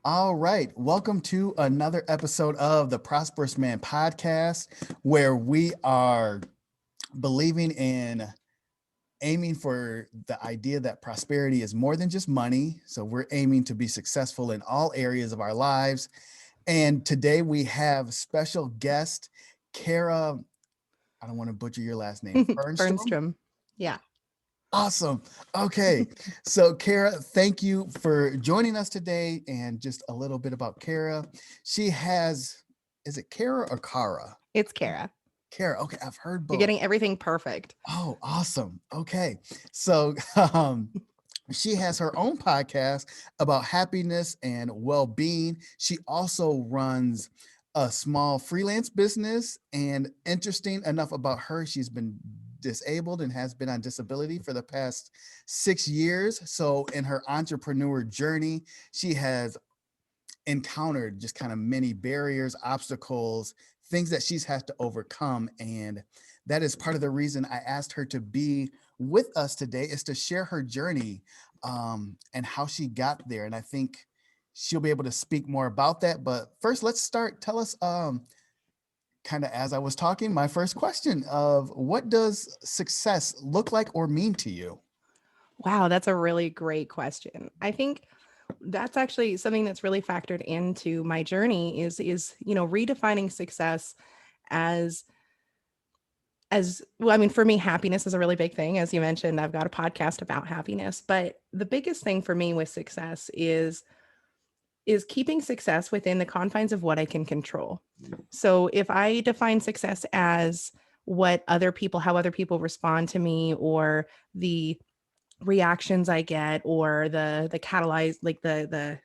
All right. Welcome to another episode of the Prosperous Man Podcast, where we are believing in aiming for the idea that prosperity is more than just money. So we're aiming to be successful in all areas of our lives. And today we have special guest, Kara. I don't want to butcher your last name, Fernstrom. Fernstrom. Yeah. Awesome. Okay. So, Kara, thank you for joining us today. And just a little bit about Kara. She has, is it Kara or Kara? It's Kara. Kara. Okay. I've heard You're both. getting everything perfect. Oh, awesome. Okay. So, she has her own podcast about happiness and well-being. She also runs a small freelance business, and interesting enough about her, she's been disabled and has been on disability for the past 6 years. So in her entrepreneur journey, she has encountered just kind of many barriers, obstacles, things that she's had to overcome. And that is part of the reason I asked her to be with us today, is to share her journey and how she got there. And I think she'll be able to speak more about that. But first, let's start. Tell us, kind of as I was talking, my first question of what does success look like or mean to you? Wow, that's a really great question. I think that's actually something that's really factored into my journey is redefining success as well. I mean, for me, happiness is a really big thing. As you mentioned, I've got a podcast about happiness, but the biggest thing for me with success is keeping success within the confines of what I can control. So if I define success as how other people respond to me, or the reactions I get, or the catalyze, like the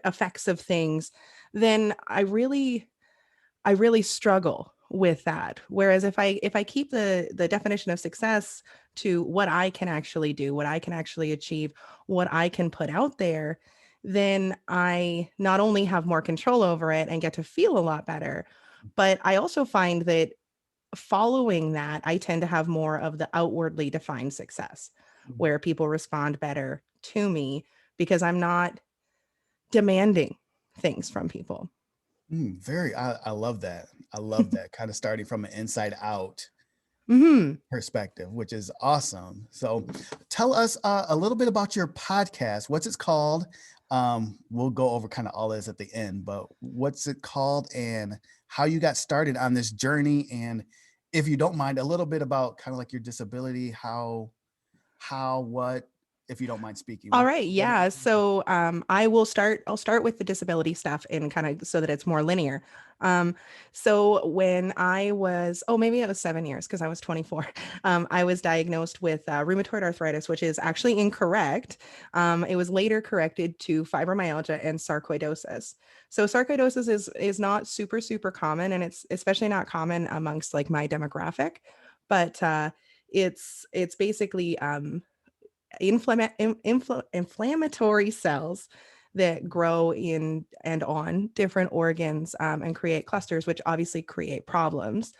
effects of things, then I really struggle with that. Whereas if I keep the definition of success to what I can actually do, what I can actually achieve, what I can put out there, then I not only have more control over it and get to feel a lot better, but I also find that following that, I tend to have more of the outwardly defined success, where people respond better to me because I'm not demanding things from people. I love that. I love that kind of starting from an inside out Hmm. perspective, which is awesome. So tell us a little bit about your podcast. What's it called? We'll go over kind of all this at the end, but what's it called and how you got started on this journey? And if you don't mind, a little bit about kind of like your disability, what, if you don't mind speaking, All what, right, what yeah. So I'll start with the disability stuff and kind of so that it's more linear. Um, so when I was, maybe it was 7 years because I was 24, I was diagnosed with rheumatoid arthritis, which is actually incorrect. It was later corrected to fibromyalgia and sarcoidosis. So sarcoidosis is not super common, and it's especially not common amongst like my demographic, but it's basically inflammatory cells that grow in and on different organs, and create clusters, which obviously create problems.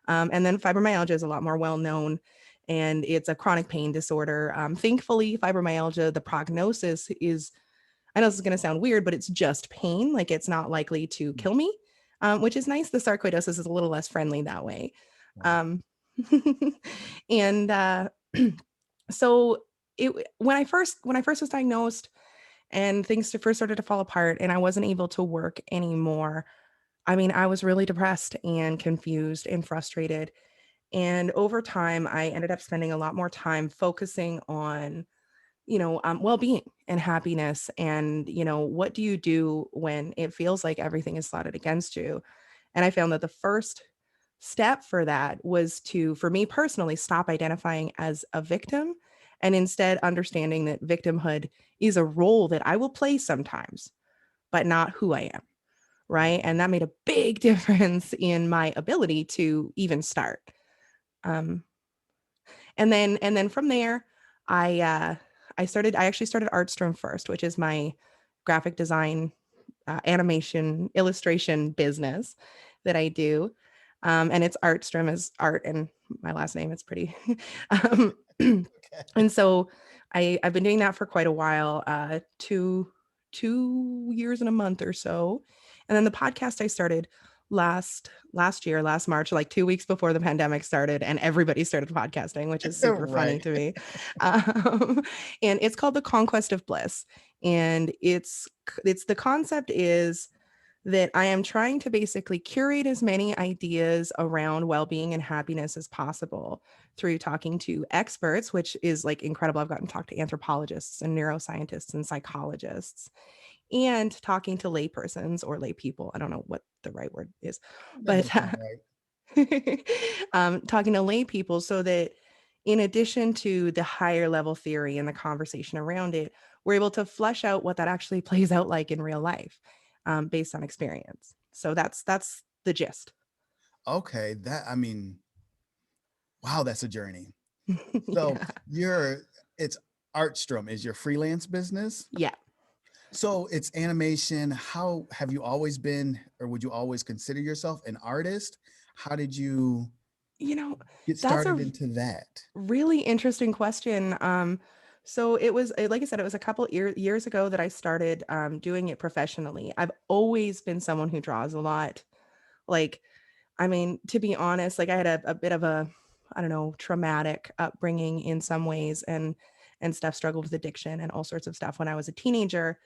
And then fibromyalgia is a lot more well known, and it's a chronic pain disorder. Thankfully, fibromyalgia, the prognosis is, I know this is going to sound weird, but it's just pain. Like, it's not likely to kill me, which is nice. The sarcoidosis is a little less friendly that way. Um, and so when I first was diagnosed and things first started to fall apart and I wasn't able to work anymore, I mean, I was really depressed and confused and frustrated. And over time, I ended up spending a lot more time focusing on, well-being and happiness. And, what do you do when it feels like everything is slotted against you? And I found that the first step for that was to, for me personally, stop identifying as a victim and instead understanding that victimhood is a role that I will play sometimes, but not who I am. Right. And that made a big difference in my ability to even start. Um, and then from there, I actually started Artstrom first, which is my graphic design, animation, illustration business that I do. And it's Artstrom as art and my last name. It's pretty. um, Okay. and so I've been doing that for quite a while, 2 years and a month or so. And then the podcast I started last year, last March, like 2 weeks before the pandemic started, and everybody started podcasting, which is super funny Right. to me. Um, and it's called The Conquest of Bliss. And it's the concept is that I am trying to basically curate as many ideas around well-being and happiness as possible through talking to experts, which is like incredible. I've gotten to talk to anthropologists and neuroscientists and psychologists, and talking to laypersons or lay people. I don't know what the right word is, That but does sound right. talking to lay people so that in addition to the higher level theory and the conversation around it, we're able to flesh out what that actually plays out like in real life, based on experience. So that's the gist. Okay. I mean, wow, that's a journey. So Yeah. it's Artstrom is your freelance business. Yeah. So it's animation. How have you always been, or would you always consider yourself an artist? How did you You know, get that's started a into that? really interesting question. So it was, like I said, it was a couple years ago that I started doing it professionally. I've always been someone who draws a lot. Like, I mean, to be honest, like I had a bit of a, I don't know, traumatic upbringing in some ways, and stuff, struggled with addiction and all sorts of stuff when I was a teenager.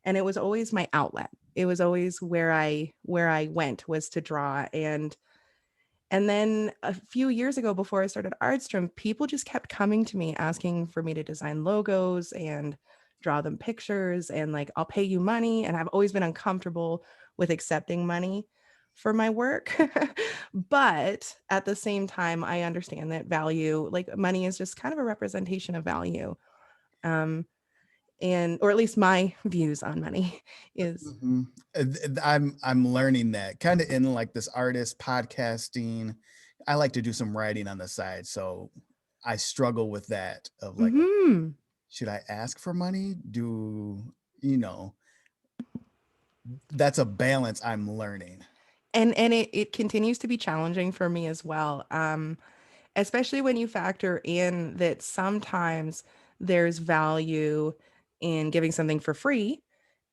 And it was always my outlet. It was always where I went, was to draw. And then a few years ago, before I started Artstrom, people just kept coming to me asking for me to design logos and draw them pictures, and like, I'll pay you money. And I've always been uncomfortable with accepting money for my work. But at the same time, I understand that value, like money, is just kind of a representation of value. Um, and or at least my views on money is. Mhm. I'm learning that kind of in like this artist podcasting. I like to do some writing on the side, so I struggle with that of like, okay, Mhm. should I ask for money? You know, that's a balance I'm learning. And it continues to be challenging for me as well, especially when you factor in that sometimes there's value in giving something for free,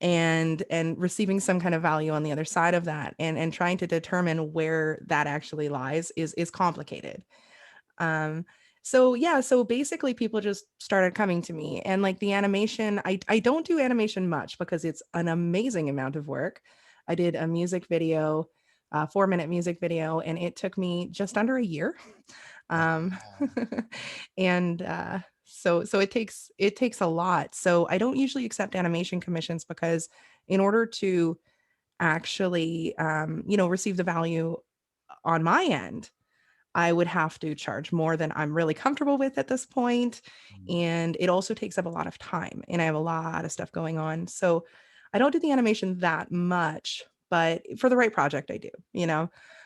and receiving some kind of value on the other side of that, and trying to determine where that actually lies is complicated. um so yeah, so basically people just started coming to me, and like the animation, I don't do animation much because it's an amazing amount of work. I did a music video, a 4-minute music video, and it took me just under a year. um Wow. and so it takes a lot. So I don't usually accept animation commissions, because in order to actually receive the value on my end, I would have to charge more than I'm really comfortable with at this point. And it also takes up a lot of time, and I have a lot of stuff going on. So I don't do the animation that much, but for the right project, I do,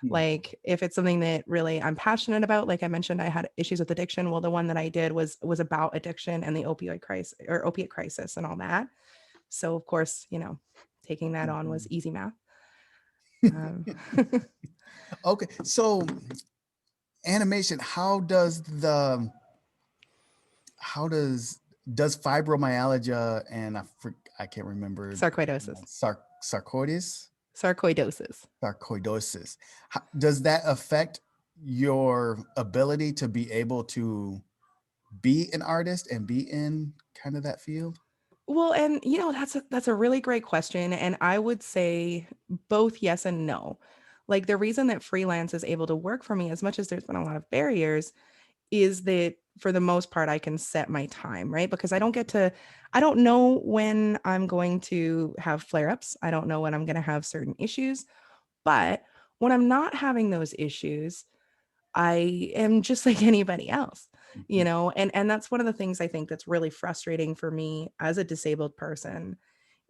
Hmm. like if it's something that really I'm passionate about. Like I mentioned, I had issues with addiction. Well, the one that I did was about addiction and the opioid crisis, or opiate crisis, and all that. So of course, taking that on was Mhm. easy math. Um, Okay, so animation. How does fibromyalgia and I can't remember sarcoidosis, sarcoidosis sarcoidosis. sarcoidosis. Does that affect your ability to be able to be an artist and be in kind of that field? Well, and that's a really great question, and I would say both yes and no. Like the reason that freelance is able to work for me, as much as there's been a lot of barriers, is that for the most part I can set my time, right? Because I don't know when I'm going to have flare-ups. I don't know when I'm going to have certain issues, but when I'm not having those issues, I am just like anybody else, Mhm. and that's one of the things I think that's really frustrating for me as a disabled person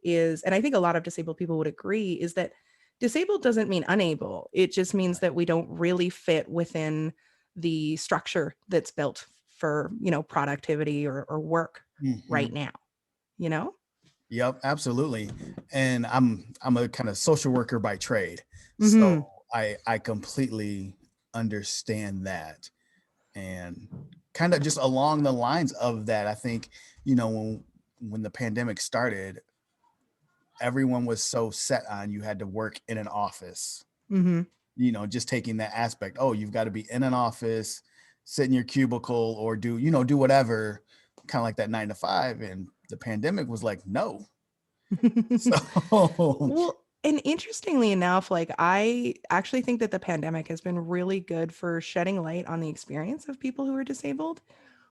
is, and I think a lot of disabled people would agree, is that disabled doesn't mean unable. It just means that we don't really fit within the structure that's built for, productivity or work right Mhm. now, you know? Yep, absolutely. And I'm a kind of social worker by trade, so Hmm. I completely understand that. And kind of just along the lines of that, I think when the pandemic started, everyone was so set on you had to work in an office, Mm-hmm. just taking that aspect. Oh, you've got to be in an office, sit in your cubicle, or do whatever, kind of like that 9 to 5. And the pandemic was like, no. So Well, and interestingly enough, like I actually think that the pandemic has been really good for shedding light on the experience of people who are disabled,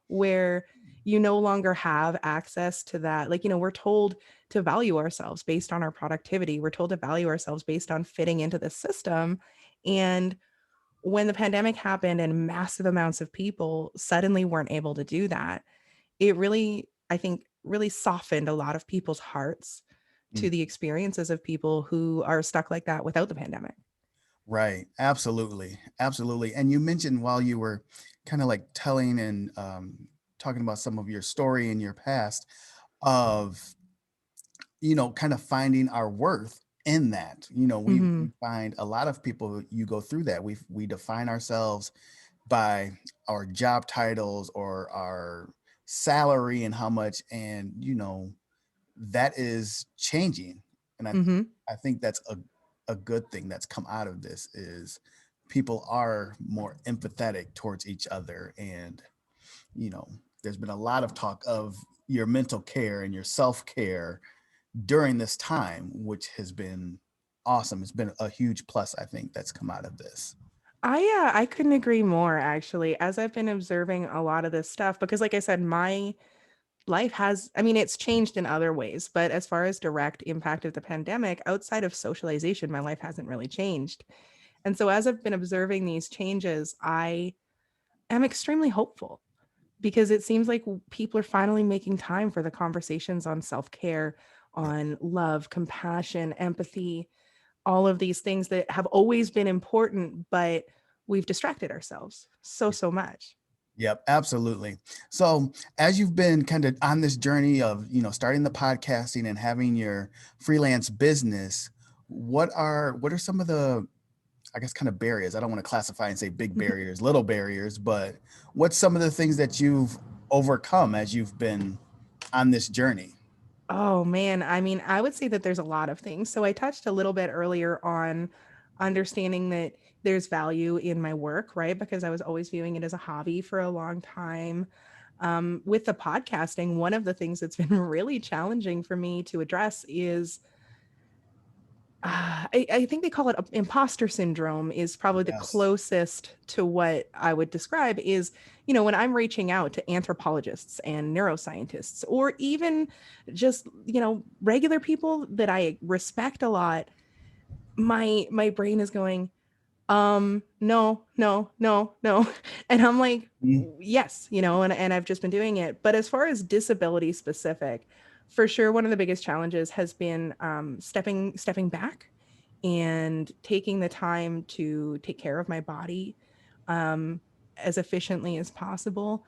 where you no longer have access to that. Like, we're told to value ourselves based on our productivity. We're told to value ourselves based on fitting into the system. And when the pandemic happened and massive amounts of people suddenly weren't able to do that, it really, I think, really softened a lot of people's hearts to the experiences of people who are stuck like that without the pandemic. right, absolutely, absolutely. And you mentioned while you were kind of like telling and talking about some of your story in your past of kind of finding our worth in that. We Hmm. find a lot of people, you go through that. We define ourselves by our job titles or our salary and how much, and that is changing. And Hmm. I think that's a good thing that's come out of this is people are more empathetic towards each other. And you know there's been a lot of talk of your mental care and your self-care during this time, which has been awesome. It's been a huge plus, I think, that's come out of this. I couldn't agree more actually, as I've been observing a lot of this stuff, because like I said, my life has, I mean, it's changed in other ways, but as far as direct impact of the pandemic, outside of socialization, my life hasn't really changed. And so as I've been observing these changes, I am extremely hopeful because it seems like people are finally making time for the conversations on self-care, Yeah. on love, compassion, empathy, all of these things that have always been important, but we've distracted ourselves so much. Yep, absolutely. So, as you've been kind of on this journey of, starting the podcasting and having your freelance business, what are some of the, I guess, kind of barriers? I don't want to classify and say big barriers, little barriers, but what's some of the things that you've overcome as you've been on this journey? Oh man, I mean, I would say that there's a lot of things. So I touched a little bit earlier on understanding that there's value in my work, right? Because I was always viewing it as a hobby for a long time. With the podcasting, one of the things that's been really challenging for me to address is I think they call it imposter syndrome is probably the Yes. closest to what I would describe is, when I'm reaching out to anthropologists and neuroscientists, or even just, regular people that I respect a lot, my brain is going, no, no, no, no. And I'm like, Mm. yes, and I've just been doing it. But as far as disability specific, for sure, one of the biggest challenges has been stepping back and taking the time to take care of my body um, as efficiently as possible.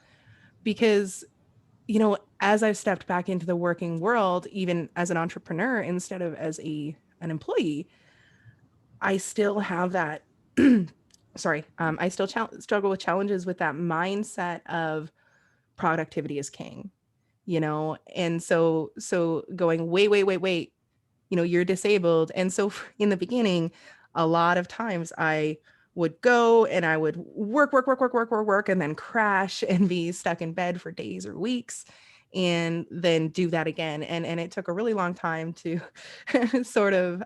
Because, as I've stepped back into the working world, even as an entrepreneur instead of as an employee, I still have that. Sorry, I still struggle with challenges with that mindset of productivity is king, and so going, wait, you're disabled. And so in the beginning, a lot of times I would go and I would work, and then crash and be stuck in bed for days or weeks and then do that again. And it took a really long time to sort of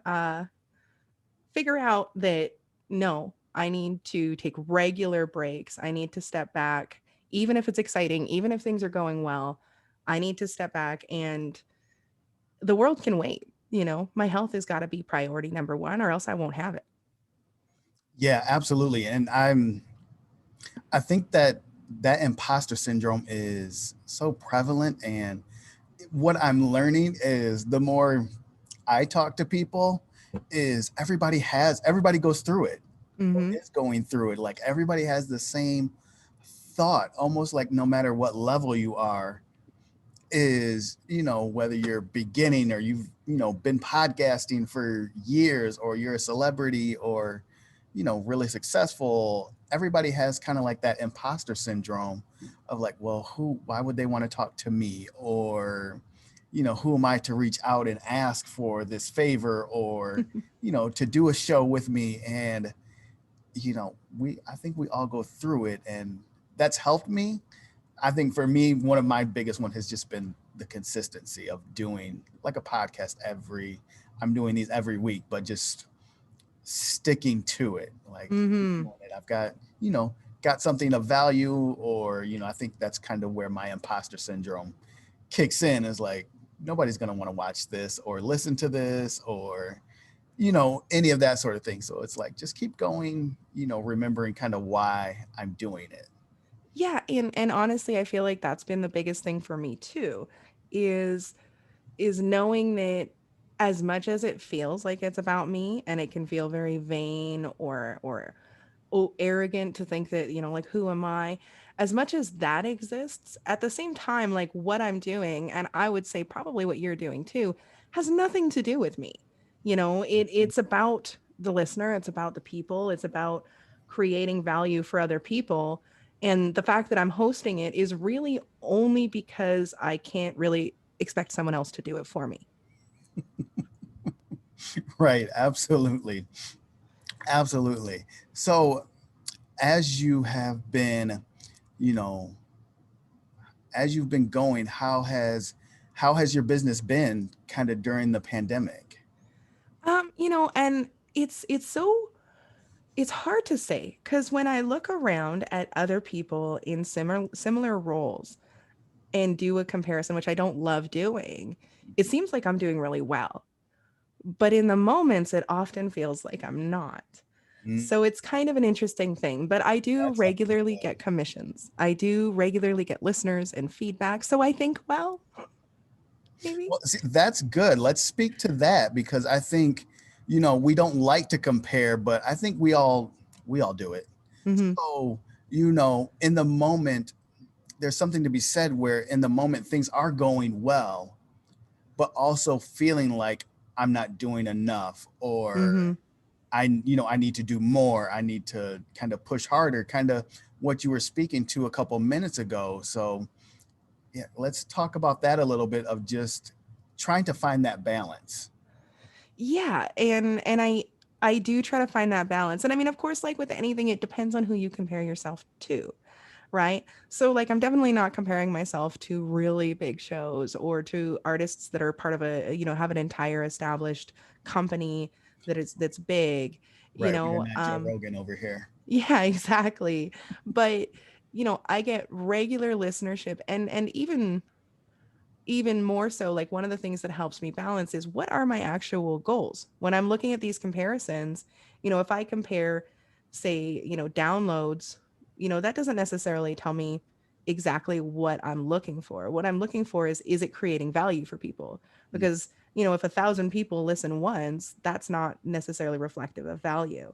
figure out that no, I need to take regular breaks. I need to step back, even if it's exciting, even if things are going well. I need to step back and the world can wait. My health has got to be priority number one, or else I won't have it. Yeah, absolutely. And I think that that imposter syndrome is so prevalent. And what I'm learning is the more I talk to people, is everybody goes through it or Hmm. is going through it. Like everybody has the same thought, almost like no matter what level you are, is, whether you're beginning or you've, been podcasting for years or you're a celebrity or, really successful, everybody has kind of like that imposter syndrome of like, well, why would they want to talk to me? Or, who am I to reach out and ask for this favor or, to do a show with me? And, I think we all go through it, and that's helped me. I think for me, one of my biggest one has just been the consistency of doing like a podcast I'm doing these every week, but just sticking to it, like keep Mm-hmm. doing it. I've got, got something of value, or, I think that's kind of where my imposter syndrome kicks in, is like, nobody's going to want to watch this or listen to this or, any of that sort of thing. So it's like, just keep going, remembering kind of why I'm doing it. Yeah, and honestly, I feel like that's been the biggest thing for me too, is is knowing that as much as it feels like it's about me and it can feel very vain or arrogant to think that, like who am I? As much as that exists, at the same time, like what I'm doing, and I would say probably what you're doing too, has nothing to do with me. It's about the listener, it's about the people, it's about creating value for other people. And the fact that I'm hosting it is really only because I can't really expect someone else to do it for me. Right. Absolutely. Absolutely. So as you have been, you know, as you've been going, how has your business been kind of during the pandemic? And it's hard to say because when I look around at other people in similar roles and do a comparison, which I don't love doing, it seems like I'm doing really well. But in the moments, it often feels like I'm not. Mm, So it's kind of an interesting thing. But I do that's regularly understood. get commissions. I do regularly get listeners and feedback. So I think, well, maybe. Well, see, that's good. Let's speak to that, because I think, we don't like to compare, but I think we all do it. Hmm. So, in the moment, there's something to be said where in the moment things are going well, but also feeling like I'm not doing enough, or Hmm. I need to do more. I need to kind of push harder, kind of what you were speaking to a couple minutes ago. So, yeah, let's talk about that a little bit, of just trying to find that balance. Yeah, and I do try to find that balance. And I mean, of course, like with anything, it depends on who you compare yourself to, right? So like I'm definitely not comparing myself to really big shows or to artists that are part of have an entire established company that's big, you Right. We are know. not Joe Rogan over here. Yeah, exactly. But I get regular listenership and even more so, like one of the things that helps me balance is what are my actual goals when I'm looking at these comparisons. If I compare, say, downloads, that doesn't necessarily tell me exactly what I'm looking for. What I'm looking for is it creating value for people? Mm, Because if 1,000 people listen once, that's not necessarily reflective of value,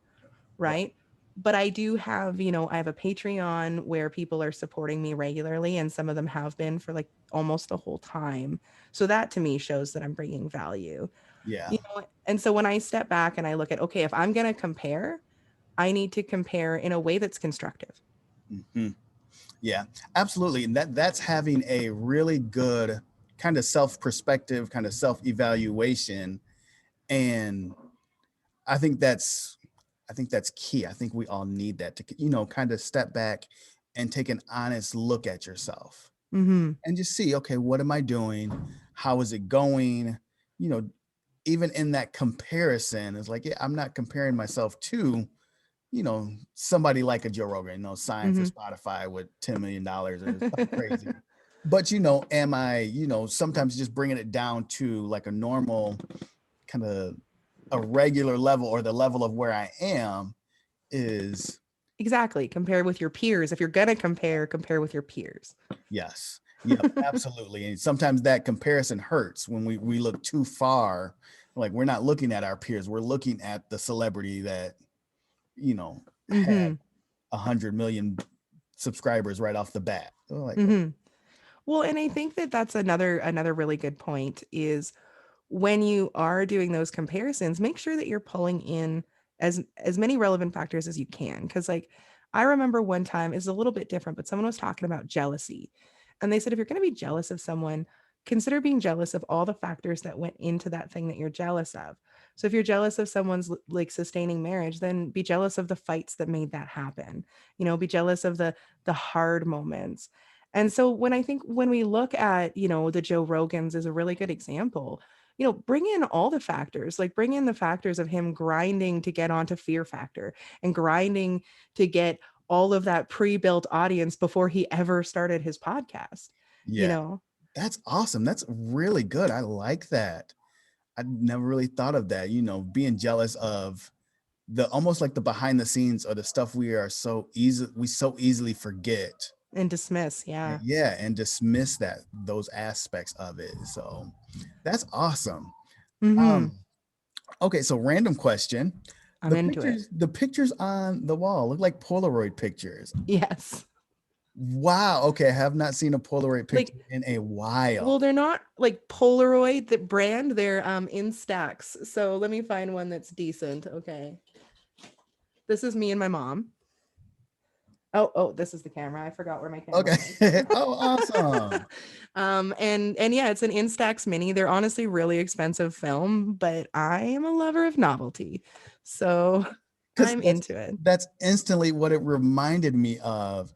right. right? But I do have, I have a Patreon where people are supporting me regularly, and some of them have been for like almost the whole time. So that to me shows that I'm bringing value, Yeah. And so when I step back and I look at, okay, if I'm going to compare, I need to compare in a way that's constructive. Hmm. Yeah, absolutely. And that's having a really good kind of self perspective, kind of self evaluation. And I think that's I think that's key. I think we all need that to, kind of step back and take an honest look at yourself Hmm. and just see, okay, what am I doing? How is it going? You know, even in that comparison, it's like, yeah, I'm not comparing myself to, somebody like a Joe Rogan, signed for Hmm. Spotify with $10 million or something crazy. But, am I, sometimes just bringing it down to like a normal kind of a regular level, or the level of where I am is, Exactly. Compare with your peers. If you're going to compare with your peers. yes. Yep, absolutely. And sometimes that comparison hurts when we look too far. Like, we're not looking at our peers. We're looking at the celebrity that, had Hmm. 100 million subscribers right off the bat. Oh, like, Hmm. Well, and I think that that's another really good point is when you are doing those comparisons, make sure that you're pulling in as many relevant factors as you can. Because like I remember one time it's a little bit different, but someone was talking about jealousy, and they said if you're going to be jealous of someone, consider being jealous of all the factors that went into that thing that you're jealous of. So if you're jealous of someone's like sustaining marriage, then be jealous of the fights that made that happen. Be jealous of the hard moments. And so when we look at, the Joe Rogans is a really good example. Bring in all the factors, like bring in the factors of him grinding to get onto Fear Factor and grinding to get all of that pre-built audience before he ever started his podcast, you Yeah, know? that's awesome. That's really good. I like that. I never really thought of that, being jealous of the almost like the behind the scenes or the stuff we so easily forget. And dismiss. Yeah. Yeah, and dismiss those aspects of it. So that's awesome. Hmm. Um, okay, so random question. I'm into it. The pictures on the wall look like Polaroid pictures. Yes. Wow. Okay, I have not seen a Polaroid Like, picture in a well, while. they're not like Polaroid, the brand, they're Instax. So let me find one that's decent. Okay. This is me and my mom. Oh, this is the camera. I forgot where my camera Okay. was. Oh, awesome. And yeah, it's an Instax Mini. They're honestly really expensive film, but I am a lover of novelty. So Because I'm into it. that's instantly what it reminded me of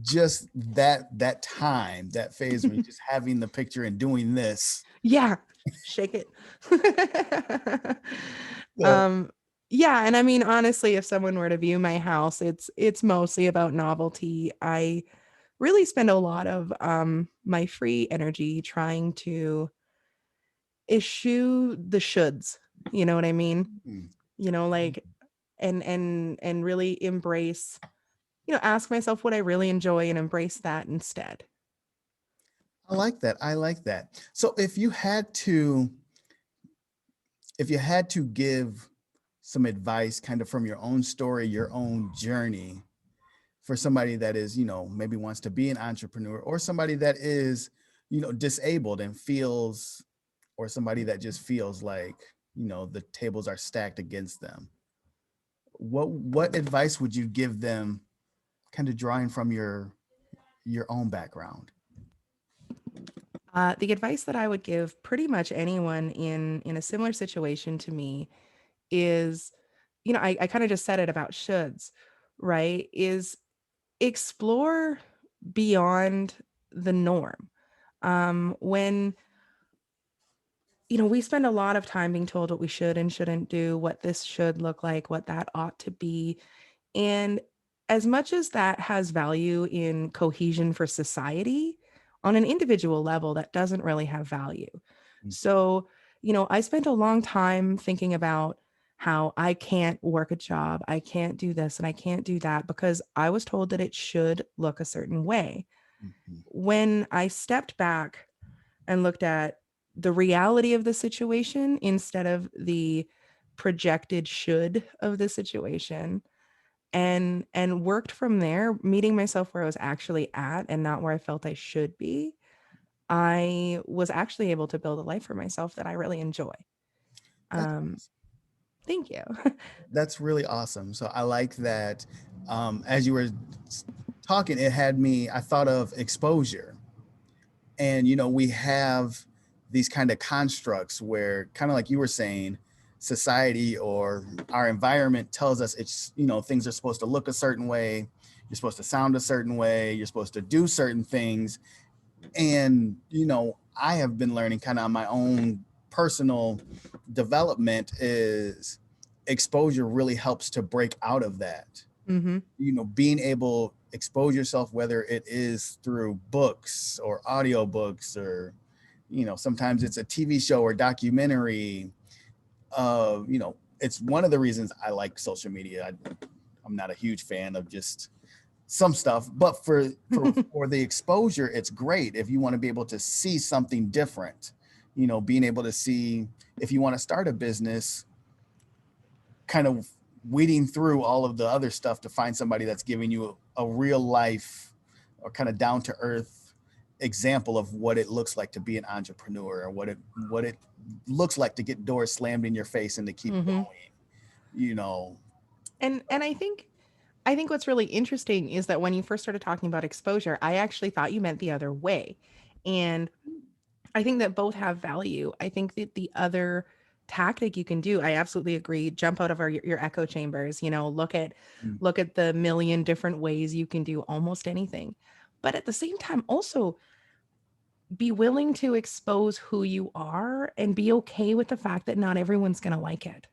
just that time, that phase when you're just having the picture and doing this. Yeah. Shake it. So um yeah, and I mean honestly, if someone were to view my house, it's mostly about novelty. I really spend a lot of my free energy trying to eschew the shoulds. You know what I mean? mm, Like and really embrace, ask myself what I really enjoy and embrace that instead. I like that. I like that. So if you had to give some advice kind of from your own story, your own journey for somebody that is, maybe wants to be an entrepreneur or somebody that is, disabled and feels, or somebody that just feels like, the tables are stacked against them. What advice would you give them kind of drawing from your own background? The advice that I would give pretty much anyone in a similar situation to me is, I kind of just said it about shoulds, right? Is explore beyond the norm. When we spend a lot of time being told what we should and shouldn't do, what this should look like, what that ought to be. And as much as that has value in cohesion for society, on an individual level, that doesn't really have value. So, I spent a long time thinking about how I can't work a job, I can't do this, and I can't do that because I was told that it should look a certain way. Mhm. When I stepped back and looked at the reality of the situation instead of the projected should of the situation, and worked from there, meeting myself where I was actually at and not where I felt I should be, I was actually able to build a life for myself that I really enjoy. That's Um, thank you. that's really awesome. So I like that. As you were talking, I thought of exposure. And, we have these kind of constructs where, kind of like you were saying, society or our environment tells us it's, things are supposed to look a certain way. You're supposed to sound a certain way. You're supposed to do certain things. And, I have been learning kind of on my own personal development is exposure really helps to break out of that. Hmm. Being able expose yourself, whether it is through books or audiobooks or, sometimes it's a TV show or documentary. It's one of the reasons I like social media. I'm not a huge fan of just some stuff, but for the exposure, it's great if you want to be able to see something different. Being able to see if you want to start a business, kind of weeding through all of the other stuff to find somebody that's giving you a real life or kind of down to earth example of what it looks like to be an entrepreneur or what it looks like to get doors slammed in your face and to keep Hmm. going you know And I think what's really interesting is that when you first started talking about exposure, I actually thought you meant the other way. And I think that both have value. I think that the other tactic you can do, I absolutely agree, jump out of your echo chambers, Mm. look at the million different ways you can do almost anything. But at the same time, also be willing to expose who you are and be okay with the fact that not everyone's going to like it,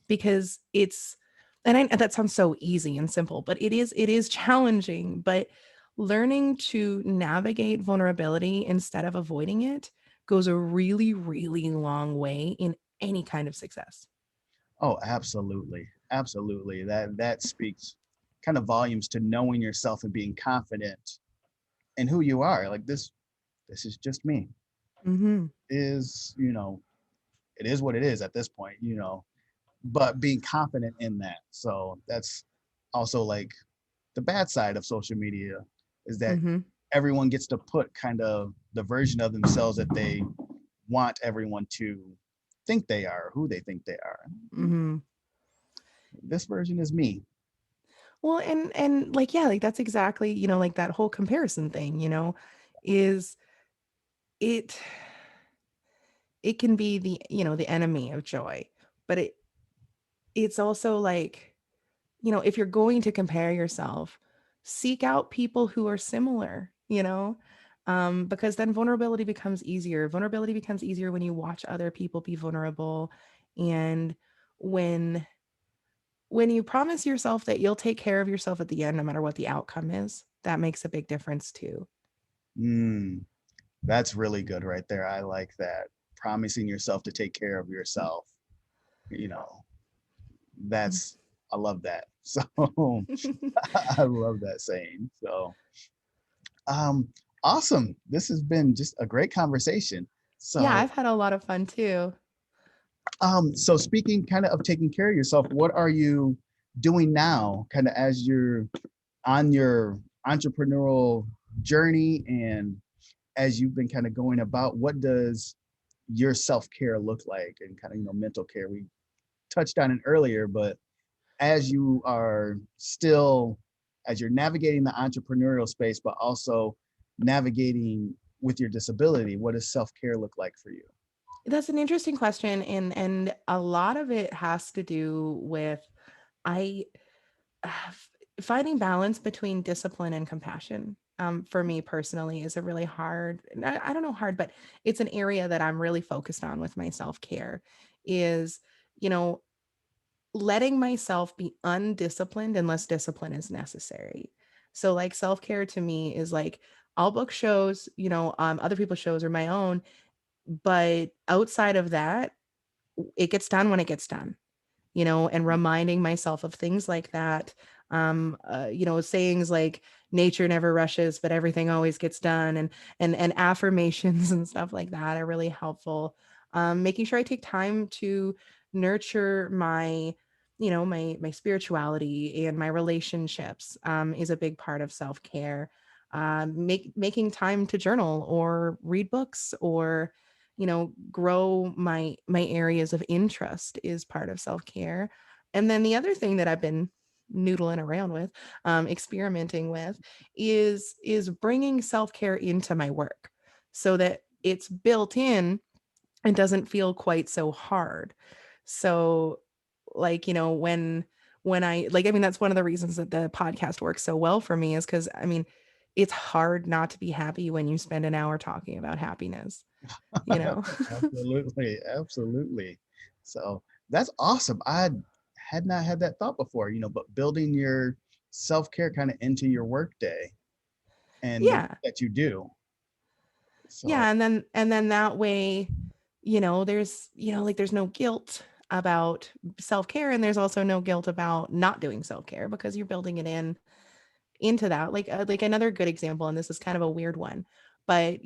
because that sounds so easy and simple, but it is challenging. But learning to navigate vulnerability instead of avoiding it goes a really, really long way in any kind of success. Oh, absolutely. Absolutely. That speaks kind of volumes to knowing yourself and being confident in who you are. Like this is just me. Hmm. Is, it is what it is at this point, but being confident in that. So that's also like the bad side of social media is that Hmm. everyone gets to put kind of the version of themselves that they want everyone to think they are, who they think they are. Hmm. This version is me. Well, and like, yeah, like that's exactly, like that whole comparison thing, is it it can be the enemy of joy. But it's also like, if you're going to compare yourself, seek out people who are similar, because then vulnerability becomes easier when you watch other people be vulnerable. And when you promise yourself that you'll take care of yourself at the end no matter what the outcome is, that makes a big difference too. Mm, that's really good right there. I like that. Promising yourself to take care of yourself. You know, that's, I love that. So I love that saying. So, um, awesome. This has been just a great conversation. Yeah, So, I've had a lot of fun too. so speaking kind of taking care of yourself, what are you doing now, kind of as you're on your entrepreneurial journey and as you've been kind of going about, what does your self-care look like and kind of, mental care? We touched on it earlier, but as you are still, as you're navigating the entrepreneurial space, but also navigating with your disability, what does self-care look like for you? That's an interesting question, and a lot of it has to do with I finding balance between discipline and compassion. For me personally, is a really hard. I don't know hard, but it's an area that I'm really focused on with my self care. Is you know letting myself be undisciplined unless discipline is necessary. So like self care to me is like I'll book shows, other people's shows or my own, but outside of that, it gets done when it gets done, and reminding myself of things like that. Sayings like nature never rushes, but everything always gets done, and affirmations and stuff like that are really helpful. Making sure I take time to nurture my spirituality and my relationships is a big part of self-care. Making time to journal or read books or grow my areas of interest is part of self-care. And then the other thing that I've been noodling around with, experimenting with, is bringing self-care into my work so that it's built in and doesn't feel quite so hard. So like, when that's one of the reasons that the podcast works so well for me, is because it's hard not to be happy when you spend an hour talking about happiness, you know. Absolutely, absolutely. So that's awesome. I had not had that thought before, but building your self-care kind of into your work day and the work Yeah. that you do. So, Yeah, and then that way, there's no guilt about self-care, and there's also no guilt about not doing self-care because you're building it into that. Like another good example, and this is kind of a weird one, but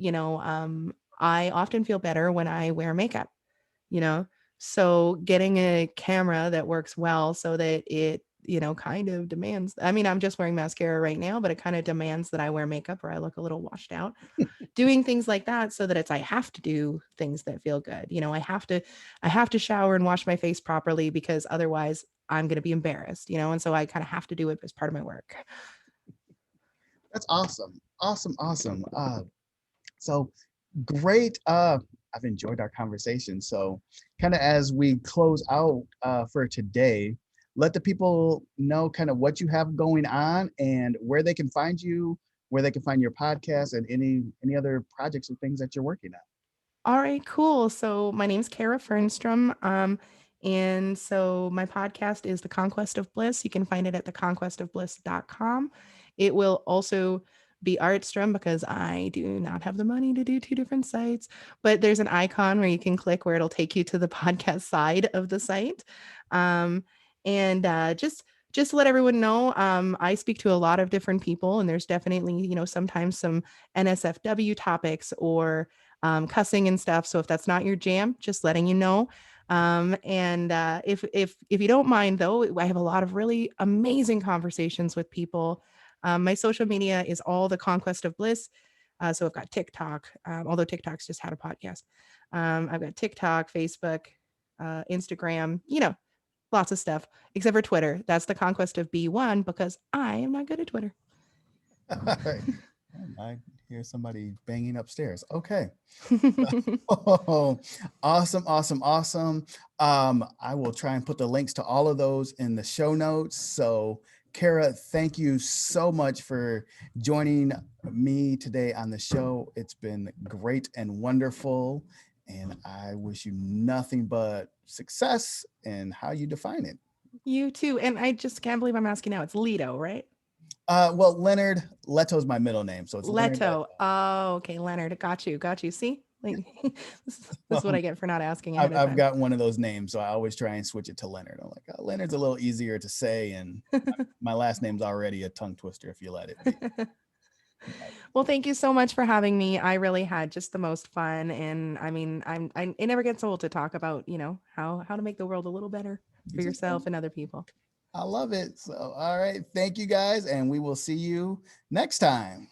I often feel better when I wear makeup, you know? So getting a camera that works well so that it, kind of demands, I'm just wearing mascara right now, but it kind of demands that I wear makeup or I look a little washed out. Doing things like that so that I have to do things that feel good. I have to shower and wash my face properly because otherwise I'm going to be embarrassed, and so I kind of have to do it as part of my work. that's awesome. Awesome, awesome. So great. I've enjoyed our conversation. So kind of as we close out for today, let the people know kind of what you have going on and where they can find you, where they can find your podcast and any other projects and things that you're working on. All right, cool. So my name's Kara Fernstrom. And so my podcast is The Conquest of Bliss. You can find it at theconquestofbliss.com. It will also be Artstrom because I do not have the money to do two different sites. But there's an icon where you can click where it'll take you to the podcast side of the site. Um, and just to let everyone know, I speak to a lot of different people, and there's definitely, sometimes some NSFW topics or cussing and stuff. So if that's not your jam, just letting you know. And if you don't mind, though, I have a lot of really amazing conversations with people. My social media is all The Conquest of Bliss. So I've got TikTok, although TikTok's just had a podcast. I've got TikTok, Facebook, Instagram, lots of stuff, except for Twitter. That's The Conquest of B1 because I am not good at Twitter. All right. I hear somebody banging upstairs. Okay. Oh, awesome, awesome, awesome. I will try and put the links to all of those in the show notes. So, Kara, thank you so much for joining me today on the show. It's been great and wonderful. And I wish you nothing but success in how you define it. You too. And I just can't believe I'm asking now. It's Leto, right? Well, Leonard Leto's my middle name. So it's Leonard Leto. Oh, okay. Leonard. Got you. Got you. See? Like, this is what Leto. I get for not asking ahead I've, of I've time. got one of those names, so I always try and switch it to Leonard. I'm like, oh, Leonard's a little easier to say, and my last name's already a tongue twister if you let it be. Well, thank you so much for having me. I really had just the most fun, and I mean, it never gets old to talk about, how to make the world a little better for yourself and other people. I love it. So, all right, thank you guys, and we will see you next time.